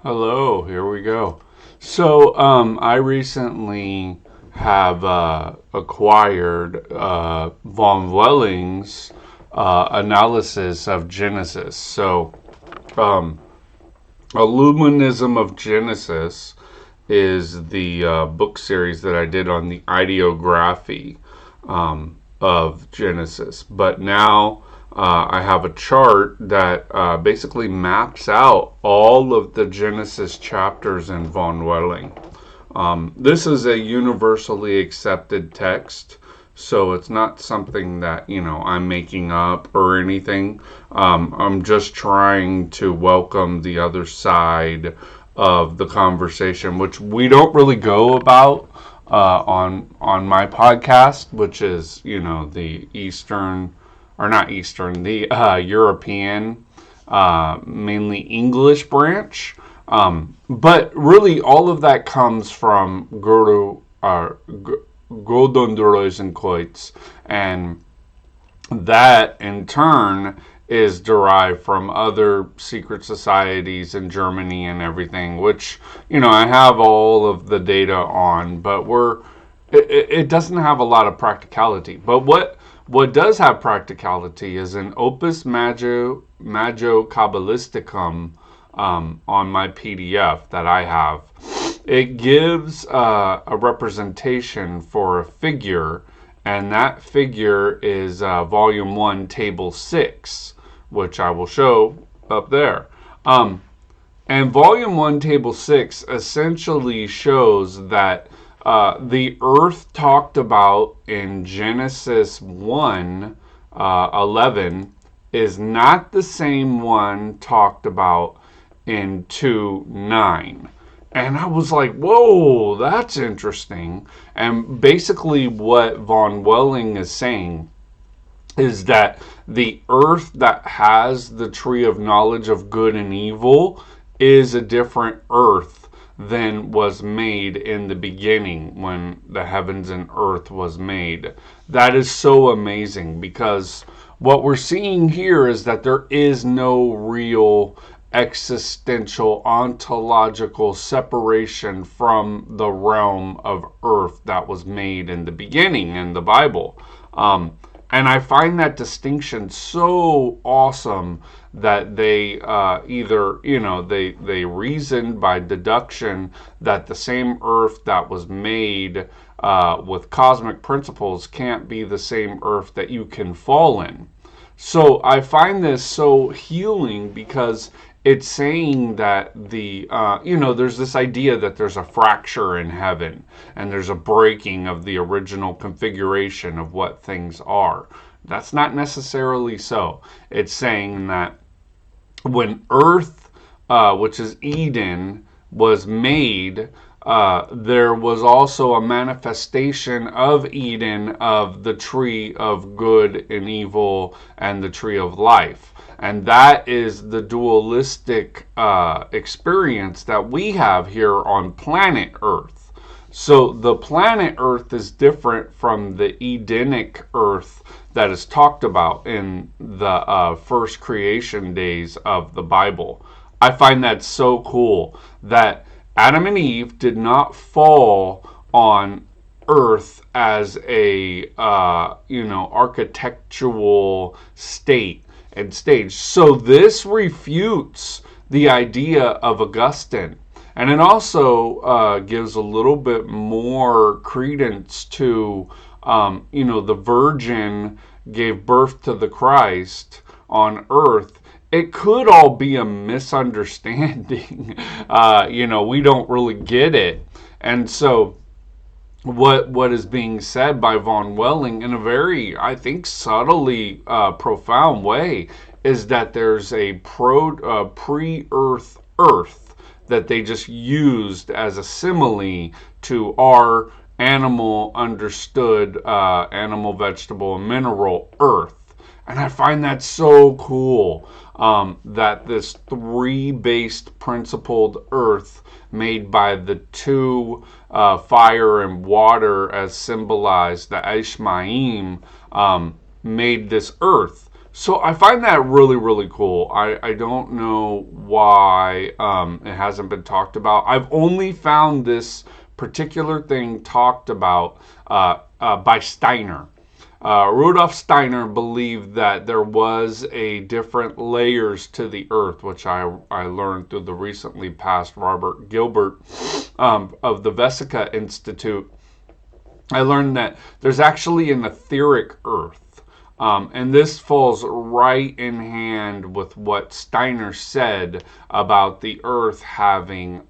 Hello, here we go. I recently have acquired von Welling's analysis of Genesis. Um, Illuminism of Genesis is the book series that I did on the ideography of Genesis. But now I have a chart that basically maps out all of the Genesis chapters in von Welling. This is a universally accepted text, so it's not something that, I'm making up or anything. I'm just trying to welcome the other side of the conversation, which we don't really go about on my podcast, which is, the Eastern, or not Eastern, the European, mainly English branch. But really, all of that comes from Gordon and that in turn is derived from other secret societies in Germany and everything, which I have all of the data on, but it doesn't have a lot of practicality. But what does have practicality is an Opus Magio Kabbalisticum on my PDF that I have. It gives a representation for a figure, and that figure is Volume 1, Table 6, which I will show up there. And Volume 1, Table 6 essentially shows that the earth talked about in Genesis 1, 11 is not the same one talked about in 2, 9. And I was like, whoa, that's interesting. And basically what von Welling is saying is that the earth that has the tree of knowledge of good and evil is a different earth than was made in the beginning when the heavens and earth was made. That is so amazing, because what we're seeing here is that there is no real existential ontological separation from the realm of earth that was made in the beginning in the Bible. And I find that distinction so awesome that they either, they reasoned by deduction that the same earth that was made with cosmic principles can't be the same earth that you can fall in. So I find this so healing, because it's saying that there's this idea that there's a fracture in heaven and there's a breaking of the original configuration of what things are. That's not necessarily so. It's saying that when earth, which is Eden, was made, there was also a manifestation of Eden, of the tree of good and evil and the tree of life. And that is the dualistic experience that we have here on planet Earth. So the planet Earth is different from the Edenic Earth that is talked about in the first creation days of the Bible. I find that so cool that Adam and Eve did not fall on earth as a architectural state and stage. So this refutes the idea of Augustine, and it also gives a little bit more credence to the Virgin gave birth to the Christ on earth. It could all be a misunderstanding. We don't really get it. And so what is being said by von Welling in a very, I think, subtly profound way is that there's a pre-earth earth that they just used as a simile to our animal understood animal, vegetable, and mineral earth. And I find that so cool, that this three-based principled earth made by the two fire and water as symbolized, the Ishmaim, made this earth. So I find that really, really cool. I don't know why it hasn't been talked about. I've only found this particular thing talked about by Steiner. Rudolf Steiner believed that there was a different layers to the earth, which I learned through the recently passed Robert Gilbert of the Vesica Institute. I learned that there's actually an etheric earth. And this falls right in hand with what Steiner said about the earth having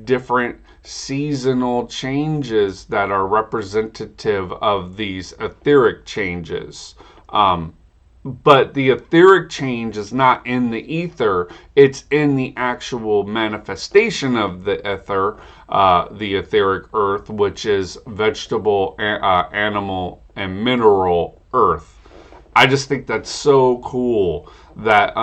different seasonal changes that are representative of these etheric changes. But the etheric change is not in the ether, it's in the actual manifestation of the ether, the etheric earth, which is vegetable, animal, and mineral earth. I just think that's so cool that,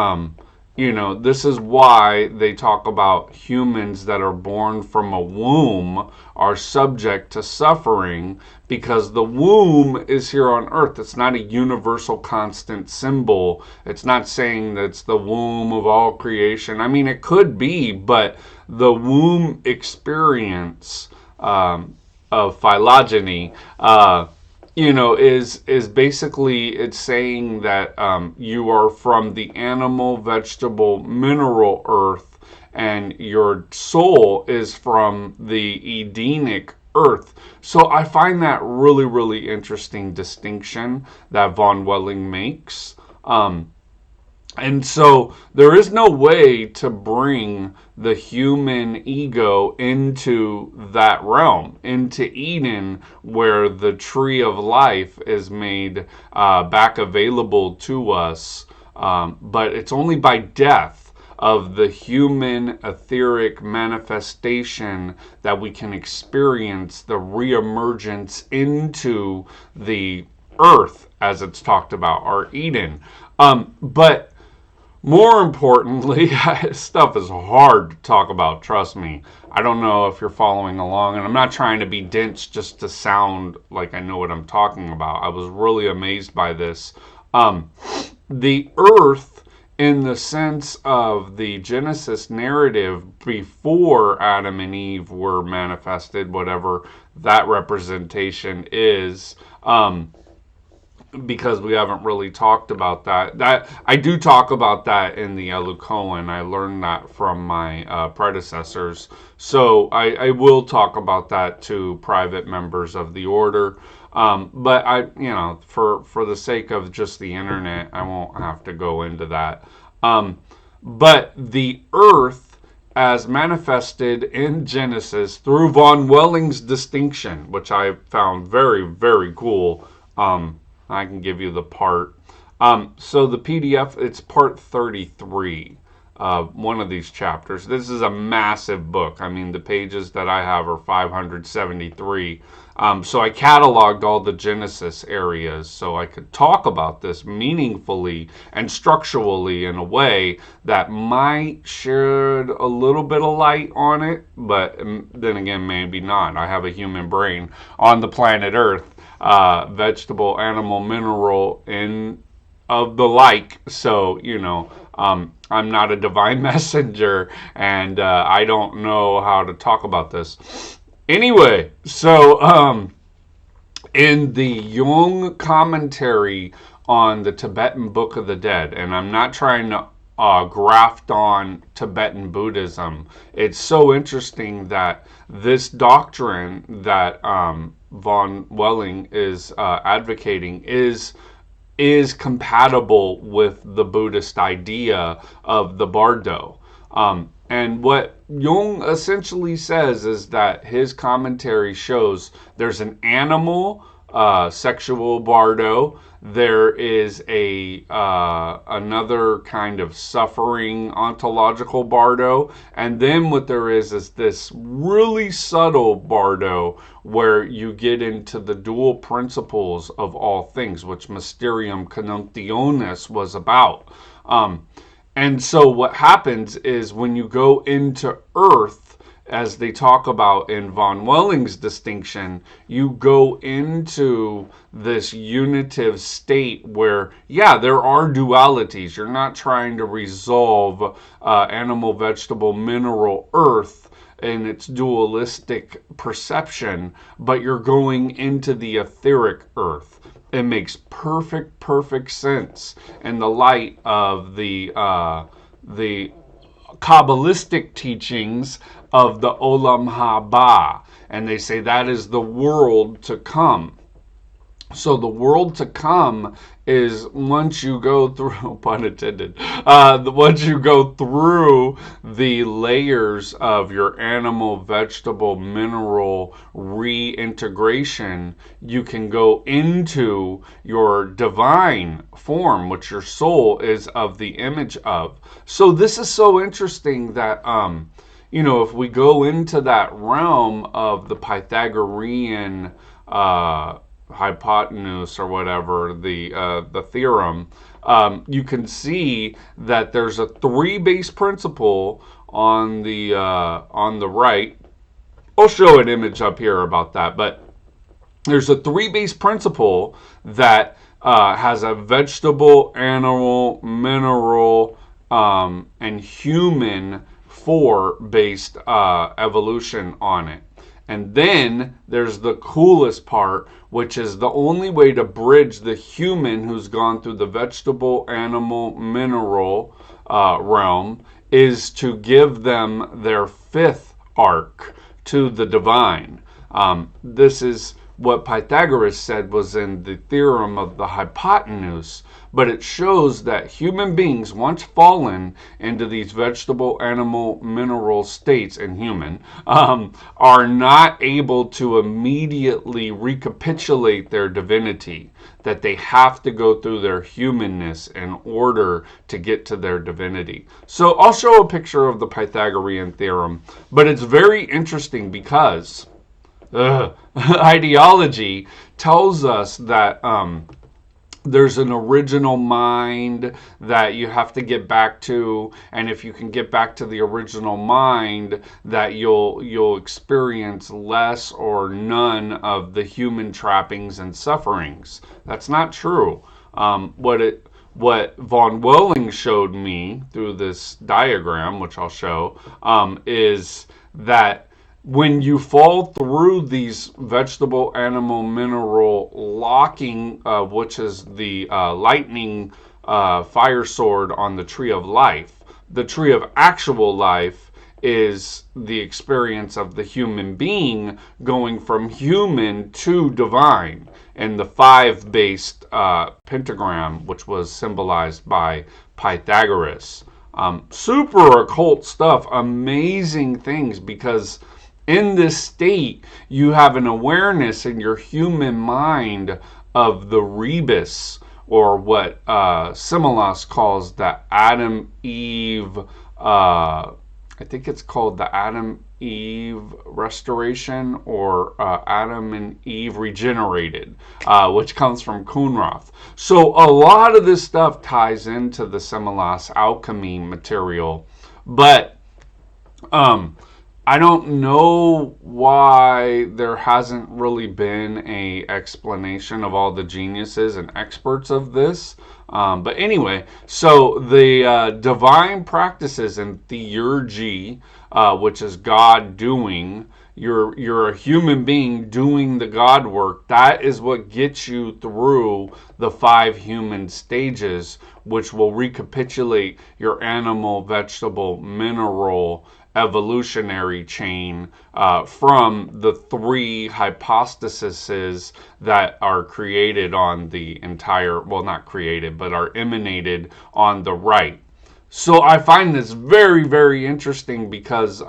this is why they talk about humans that are born from a womb are subject to suffering, because the womb is here on earth. It's not a universal constant symbol. It's not saying that it's the womb of all creation. I mean, it could be, but the womb experience of phylogeny, is basically, it's saying that you are from the animal, vegetable, mineral earth, and your soul is from the Edenic earth. So I find that really, really interesting distinction that von Welling makes. And so there is no way to bring the human ego into that realm, into Eden, where the tree of life is made back available to us. But it's only by death of the human etheric manifestation that we can experience the reemergence into the earth, as it's talked about, or Eden. But more importantly, stuff is hard to talk about, trust me. I don't know if you're following along, and I'm not trying to be dense just to sound like I know what I'm talking about. I was really amazed by this. The earth, in the sense of the Genesis narrative before Adam and Eve were manifested, whatever that representation is, because we haven't really talked about that. That I do talk about that in the Elukoan. I learned that from my predecessors. So I will talk about that to private members of the order. But for the sake of just the internet, I won't have to go into that. But the earth, as manifested in Genesis through von Welling's distinction, which I found very, very cool. I can give you the part. So the PDF, it's part 33 of one of these chapters. This is a massive book. I mean, the pages that I have are 573. So I cataloged all the Genesis areas so I could talk about this meaningfully and structurally in a way that might shed a little bit of light on it, but then again, maybe not. I have a human brain on the planet Earth. Vegetable, animal, mineral, and of the like. So, I'm not a divine messenger, and I don't know how to talk about this. Anyway, so in the Jung commentary on the Tibetan Book of the Dead, and I'm not trying to graft on Tibetan Buddhism, it's so interesting that this doctrine that von Welling is advocating is compatible with the Buddhist idea of the bardo. And what Jung essentially says is that his commentary shows there's an animal sexual bardo, there is another kind of suffering ontological bardo, and then what there is this really subtle bardo where you get into the dual principles of all things, which Mysterium Conjunctionis was about. And so what happens is when you go into Earth, as they talk about in von Welling's distinction, you go into this unitive state where, yeah, there are dualities. You're not trying to resolve animal, vegetable, mineral, earth in its dualistic perception, but you're going into the etheric earth. It makes perfect sense in the light of the Kabbalistic teachings of the Olam Haba, and they say that is the world to come. So the world to come is once you go through, pun intended, once you go through the layers of your animal, vegetable, mineral reintegration, you can go into your divine form, which your soul is of the image of. So this is so interesting that, if we go into that realm of the Pythagorean hypotenuse or whatever, the theorem, you can see that there's a three base principle on the right. I'll show an image up here about that, but there's a three base principle that has a vegetable, animal, mineral, and human four based evolution on it. And then there's the coolest part, which is the only way to bridge the human who's gone through the vegetable, animal, mineral realm is to give them their fifth arc to the divine. This is what Pythagoras said was in the theorem of the hypotenuse, but it shows that human beings, once fallen into these vegetable, animal, mineral states, and human, are not able to immediately recapitulate their divinity, that they have to go through their humanness in order to get to their divinity. So I'll show a picture of the Pythagorean theorem, but it's very interesting because ideology tells us that there's an original mind that you have to get back to, and if you can get back to the original mind, that you'll experience less or none of the human trappings and sufferings. That's not true. What von Welling showed me through this diagram, which I'll show, is that when you fall through these vegetable, animal, mineral locking, which is the lightning fire sword on the tree of life, the tree of actual life is the experience of the human being going from human to divine, and the five-based pentagram, which was symbolized by Pythagoras. Super occult stuff, amazing things, because in this state, you have an awareness in your human mind of the rebus, or what Similas calls the Adam-Eve, I think it's called the Adam-Eve restoration, or Adam and Eve regenerated, which comes from Kunrath. So a lot of this stuff ties into the Similas alchemy material, but I don't know why there hasn't really been a explanation of all the geniuses and experts of this. But anyway, so the divine practices and theurgy, which is God doing, you're a human being doing the God work. That is what gets you through the five human stages, which will recapitulate your animal, vegetable, mineral, evolutionary chain from the three hypostases that are created on the entire, well, not created, but are emanated on the right. So I find this very interesting because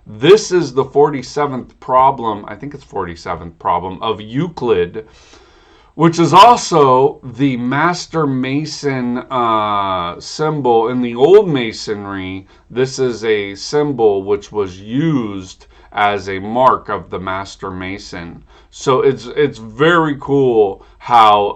this is the 47th problem, I think it's 47th problem of Euclid, which is also the Master Mason symbol in the old Masonry. This is a symbol which was used as a mark of the Master Mason. So it's very cool how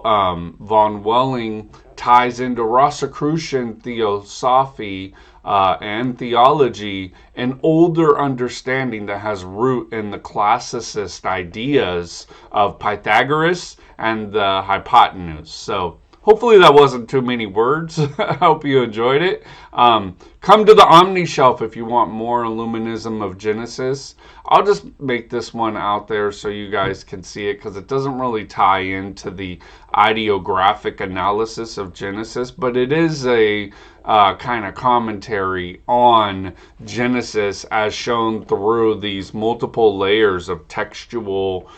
von Welling ties into Rosicrucian Theosophy and theology an older understanding that has root in the classicist ideas of Pythagoras and the hypotenuse. So hopefully that wasn't too many words. I hope you enjoyed it. Come to the Omni Shelf if you want more Illuminism of Genesis. I'll just make this one out there so you guys can see it, because it doesn't really tie into the ideographic analysis of Genesis, but it is a kind of commentary on Genesis as shown through these multiple layers of textual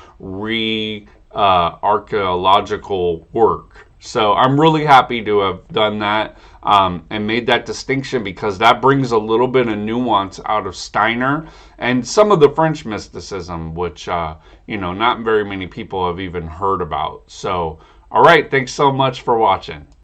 archaeological work. So I'm really happy to have done that and made that distinction, because that brings a little bit of nuance out of Steiner and some of the French mysticism, which, not very many people have even heard about. So, all right, thanks so much for watching.